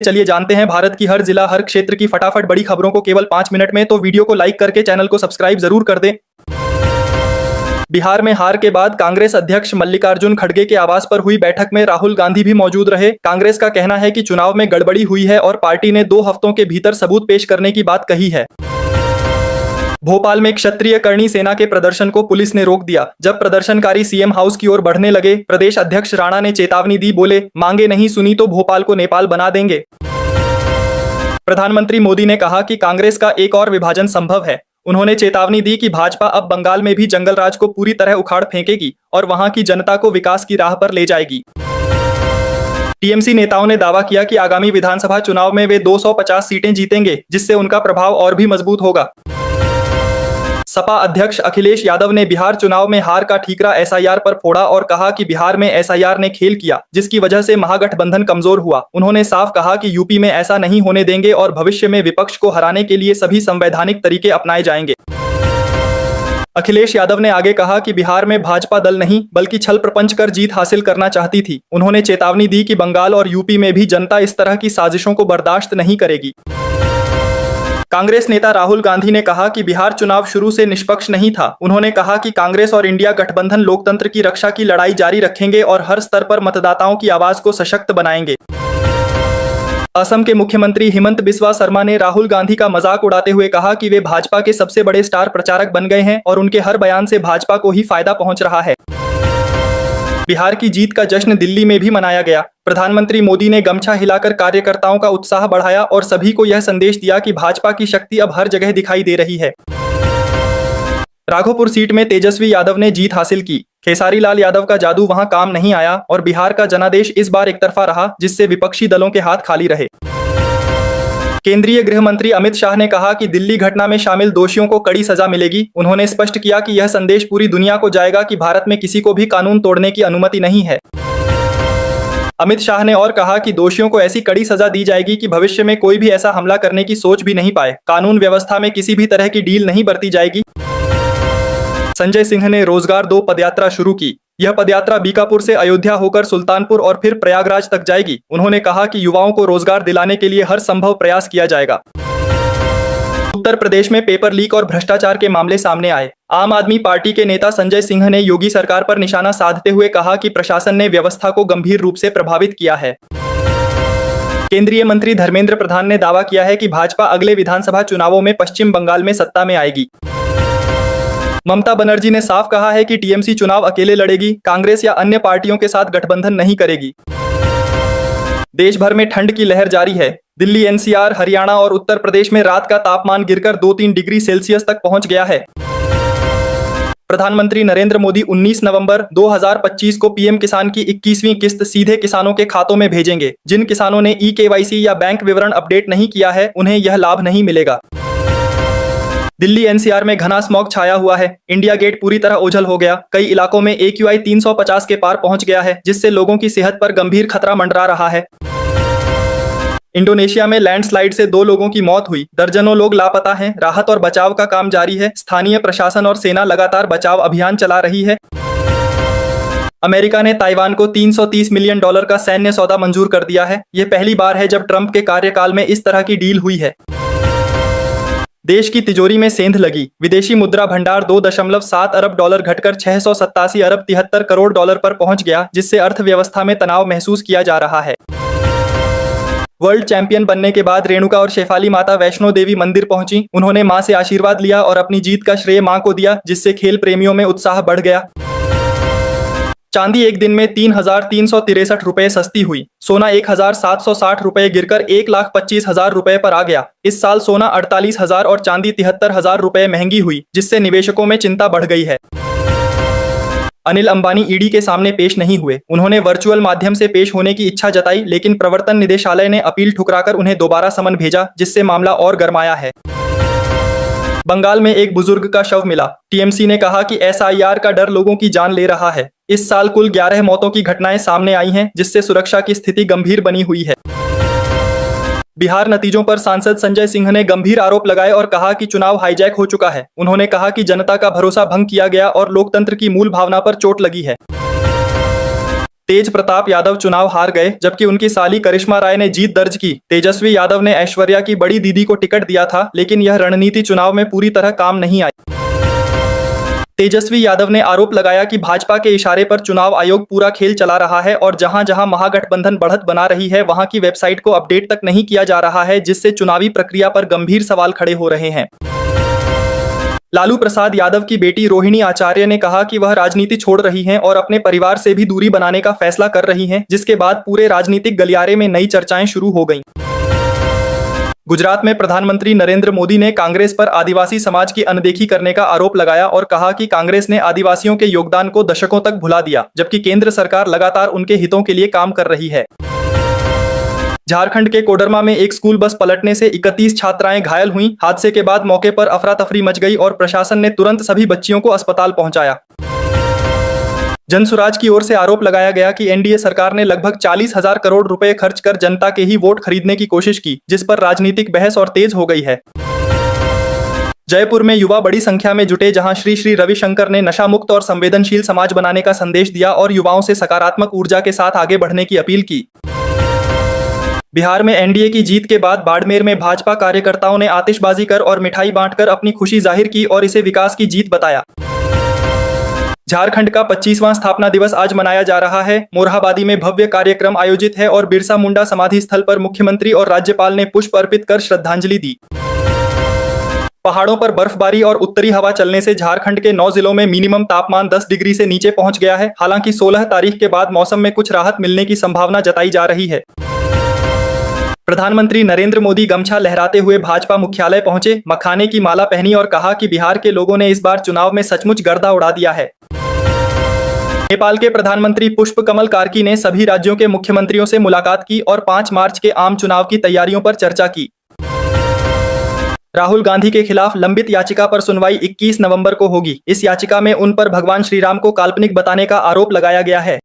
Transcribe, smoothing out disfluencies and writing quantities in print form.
चलिए जानते हैं भारत की हर जिला हर क्षेत्र की फटाफट बड़ी खबरों को केवल 5 मिनट में। तो वीडियो को लाइक करके चैनल को सब्सक्राइब जरूर कर दें। बिहार में हार के बाद कांग्रेस अध्यक्ष मल्लिकार्जुन खड़गे के आवास पर हुई बैठक में राहुल गांधी भी मौजूद रहे। कांग्रेस का कहना है कि चुनाव में गड़बड़ी हुई है और पार्टी ने 2 हफ्तों के भीतर सबूत पेश करने की बात कही है। भोपाल में क्षत्रिय करणी सेना के प्रदर्शन को पुलिस ने रोक दिया। जब प्रदर्शनकारी सीएम हाउस की ओर बढ़ने लगे, प्रदेश अध्यक्ष राणा ने चेतावनी दी, बोले मांगे नहीं सुनी तो भोपाल को नेपाल बना देंगे। प्रधानमंत्री मोदी ने कहा कि कांग्रेस का एक और विभाजन संभव है। उन्होंने चेतावनी दी कि भाजपा अब बंगाल में भी जंगल राज को पूरी तरह उखाड़ फेंकेगी और वहां की जनता को विकास की राह पर ले जाएगी। टीएमसी नेताओं ने दावा किया कि आगामी विधानसभा चुनाव में वे 250 सीटें जीतेंगे, जिससे उनका प्रभाव और भी मजबूत होगा। सपा अध्यक्ष अखिलेश यादव ने बिहार चुनाव में हार का ठीकरा एसआईआर पर फोड़ा और कहा कि बिहार में एसआईआर ने खेल किया, जिसकी वजह से महागठबंधन कमजोर हुआ। उन्होंने साफ कहा कि यूपी में ऐसा नहीं होने देंगे और भविष्य में विपक्ष को हराने के लिए सभी संवैधानिक तरीके अपनाए जाएंगे। अखिलेश यादव ने आगे कहा कि बिहार में भाजपा दल नहीं बल्कि छल प्रपंच कर जीत हासिल करना चाहती थी। उन्होंने चेतावनी दी कि बंगाल और यूपी में भी जनता इस तरह की साजिशों को बर्दाश्त नहीं करेगी। कांग्रेस नेता राहुल गांधी ने कहा कि बिहार चुनाव शुरू से निष्पक्ष नहीं था। उन्होंने कहा कि कांग्रेस और इंडिया गठबंधन लोकतंत्र की रक्षा की लड़ाई जारी रखेंगे और हर स्तर पर मतदाताओं की आवाज को सशक्त बनाएंगे। असम के मुख्यमंत्री हिमंत बिस्वा शर्मा ने राहुल गांधी का मजाक उड़ाते हुए कहा कि वे भाजपा के सबसे बड़े स्टार प्रचारक बन गए हैं और उनके हर बयान से भाजपा को ही फायदा पहुंच रहा है। बिहार की जीत का जश्न दिल्ली में भी मनाया गया। प्रधानमंत्री मोदी ने गमछा हिलाकर कार्यकर्ताओं का उत्साह बढ़ाया और सभी को यह संदेश दिया कि भाजपा की शक्ति अब हर जगह दिखाई दे रही है। राघोपुर सीट में तेजस्वी यादव ने जीत हासिल की। खेसारी लाल यादव का जादू वहां काम नहीं आया और बिहार का जनादेश इस बार एकतरफा रहा, जिससे विपक्षी दलों के हाथ खाली रहे। केंद्रीय गृह मंत्री अमित शाह ने कहा कि दिल्ली घटना में शामिल दोषियों को कड़ी सजा मिलेगी। उन्होंने स्पष्ट किया कि यह संदेश पूरी दुनिया को जाएगा कि भारत में किसी को भी कानून तोड़ने की अनुमति नहीं है। अमित शाह ने और कहा कि दोषियों को ऐसी कड़ी सजा दी जाएगी कि भविष्य में कोई भी ऐसा हमला करने की सोच भी नहीं पाए। कानून व्यवस्था में किसी भी तरह की डील नहीं बरती जाएगी। संजय सिंह ने रोजगार 2 पदयात्रा शुरू की। यह पदयात्रा बीकापुर से अयोध्या होकर सुल्तानपुर और फिर प्रयागराज तक जाएगी। उन्होंने कहा कि युवाओं को रोजगार दिलाने के लिए हर संभव प्रयास किया जाएगा। उत्तर प्रदेश में पेपर लीक और भ्रष्टाचार के मामले सामने आए। आम आदमी पार्टी के नेता संजय सिंह ने योगी सरकार पर निशाना साधते हुए कहा कि प्रशासन ने व्यवस्था को गंभीर रूप से प्रभावित किया है। केंद्रीय मंत्री धर्मेंद्र प्रधान ने दावा किया है कि भाजपा अगले विधानसभा चुनावों में पश्चिम बंगाल में सत्ता में आएगी। ममता बनर्जी ने साफ कहा है कि टीएमसी चुनाव अकेले लड़ेगी, कांग्रेस या अन्य पार्टियों के साथ गठबंधन नहीं करेगी। देश भर में ठंड की लहर जारी है। दिल्ली, एनसीआर, हरियाणा और उत्तर प्रदेश में रात का तापमान गिरकर 2-3 डिग्री सेल्सियस तक पहुंच गया है। प्रधानमंत्री नरेंद्र मोदी 19 नवंबर 2025 को पीएम किसान की 21वीं किस्त सीधे किसानों के खातों में भेजेंगे। जिन किसानों ने ई-केवाईसी या बैंक विवरण अपडेट नहीं किया है, उन्हें यह लाभ नहीं मिलेगा। दिल्ली एनसीआर में घना स्मॉग छाया हुआ है। इंडिया गेट पूरी तरह ओझल हो गया। कई इलाकों में AQI 350 के पार पहुंच गया है, जिससे लोगों की सेहत पर गंभीर खतरा मंडरा रहा है। इंडोनेशिया में लैंडस्लाइड से 2 लोगों की मौत हुई। दर्जनों लोग लापता हैं। राहत और बचाव का काम जारी है। स्थानीय प्रशासन और सेना लगातार बचाव अभियान चला रही है। अमेरिका ने ताइवान को $330 मिलियन का सैन्य सौदा मंजूर कर दिया है। यह पहली बार है जब ट्रंप के कार्यकाल में इस तरह की डील हुई है। देश की तिजोरी में सेंध लगी। विदेशी मुद्रा भंडार $2.7 अरब घटकर 687 अरब 73 करोड़ डॉलर पर पहुंच गया, जिससे अर्थव्यवस्था में तनाव महसूस किया जा रहा है। वर्ल्ड चैंपियन बनने के बाद रेणुका और शेफाली माता वैष्णो देवी मंदिर पहुंची। उन्होंने मां से आशीर्वाद लिया और अपनी जीत का श्रेय मां को दिया, जिससे खेल प्रेमियों में उत्साह बढ़ गया। चांदी एक दिन में 3,363 रुपए सस्ती हुई। सोना 1,760 रुपए गिरकर 1,25,000 रुपए पर आ गया। इस साल सोना 48,000 और चांदी 73,000 रुपए महंगी हुई, जिससे निवेशकों में चिंता बढ़ गई है। अनिल अंबानी ईडी के सामने पेश नहीं हुए। उन्होंने वर्चुअल माध्यम से पेश होने की इच्छा जताई, लेकिन प्रवर्तन निदेशालय ने अपील ठुकराकर उन्हें दोबारा समन भेजा, जिससे मामला और गरमाया है। बंगाल में एक बुजुर्ग का शव मिला। टीएमसी ने कहा कि एसआईआर का डर लोगों की जान ले रहा है। इस साल कुल 11 मौतों की घटनाएं सामने आई हैं, जिससे सुरक्षा की स्थिति गंभीर बनी हुई है। बिहार नतीजों पर सांसद संजय सिंह ने गंभीर आरोप लगाए और कहा कि चुनाव हाईजैक हो चुका है। उन्होंने कहा कि जनता का भरोसा भंग किया गया और लोकतंत्र की मूल भावना पर चोट लगी है। तेज प्रताप यादव चुनाव हार गए, जबकि उनकी साली करिश्मा राय ने जीत दर्ज की। तेजस्वी यादव ने ऐश्वर्या की बड़ी दीदी को टिकट दिया था, लेकिन यह रणनीति चुनाव में पूरी तरह काम नहीं आई। तेजस्वी यादव ने आरोप लगाया कि भाजपा के इशारे पर चुनाव आयोग पूरा खेल चला रहा है और जहां जहां महागठबंधन बढ़त बना रही है, वहां की वेबसाइट को अपडेट तक नहीं किया जा रहा है, जिससे चुनावी प्रक्रिया पर गंभीर सवाल खड़े हो रहे हैं। लालू प्रसाद यादव की बेटी रोहिणी आचार्य ने कहा कि वह राजनीति छोड़ रही हैं और अपने परिवार से भी दूरी बनाने का फैसला कर रही हैं, जिसके बाद पूरे राजनीतिक गलियारे में नई चर्चाएं शुरू हो गईं। गुजरात में प्रधानमंत्री नरेंद्र मोदी ने कांग्रेस पर आदिवासी समाज की अनदेखी करने का आरोप लगाया और कहा कि कांग्रेस ने आदिवासियों के योगदान को दशकों तक भुला दिया, जबकि केंद्र सरकार लगातार उनके हितों के लिए काम कर रही है। झारखंड के कोडरमा में एक स्कूल बस पलटने से 31 छात्राएं घायल हुईं। हादसे के बाद मौके पर अफरा तफरी मच गई और प्रशासन ने तुरंत सभी बच्चियों को अस्पताल पहुंचाया। जनसुराज की ओर से आरोप लगाया गया कि एनडीए सरकार ने लगभग 40,000 करोड़ रुपए खर्च कर जनता के ही वोट खरीदने की कोशिश की, जिस पर राजनीतिक बहस और तेज हो गई है। जयपुर में युवा बड़ी संख्या में जुटे, जहां श्री श्री रविशंकर ने नशा मुक्त और संवेदनशील समाज बनाने का संदेश दिया और युवाओं से सकारात्मक ऊर्जा के साथ आगे बढ़ने की अपील की। बिहार में एनडीए की जीत के बाद बाड़मेर में भाजपा कार्यकर्ताओं ने आतिशबाजी कर और मिठाई बांटकर अपनी खुशी जाहिर की और इसे विकास की जीत बताया। झारखंड का 25वां स्थापना दिवस आज मनाया जा रहा है। मोरहाबादी में भव्य कार्यक्रम आयोजित है और बिरसा मुंडा समाधि स्थल पर मुख्यमंत्री और राज्यपाल ने पुष्प अर्पित कर श्रद्धांजलि दी। पहाड़ों पर बर्फबारी और उत्तरी हवा चलने से झारखंड के 9 जिलों में मिनिमम तापमान 10 डिग्री से नीचे पहुंच गया है। हालांकि 16 तारीख के बाद मौसम में कुछ राहत मिलने की संभावना जताई जा रही है। प्रधानमंत्री नरेंद्र मोदी गमछा लहराते हुए भाजपा मुख्यालय पहुंचे, मखाने की माला पहनी और कहा कि बिहार के लोगों ने इस बार चुनाव में सचमुच गर्दा उड़ा दिया है। नेपाल के प्रधानमंत्री पुष्प कमल कार्की ने सभी राज्यों के मुख्यमंत्रियों से मुलाकात की और 5 मार्च के आम चुनाव की तैयारियों पर चर्चा की। राहुल गांधी के खिलाफ लंबित याचिका पर सुनवाई 21 नवंबर को होगी। इस याचिका में उन पर भगवान श्रीराम को काल्पनिक बताने का आरोप लगाया गया है।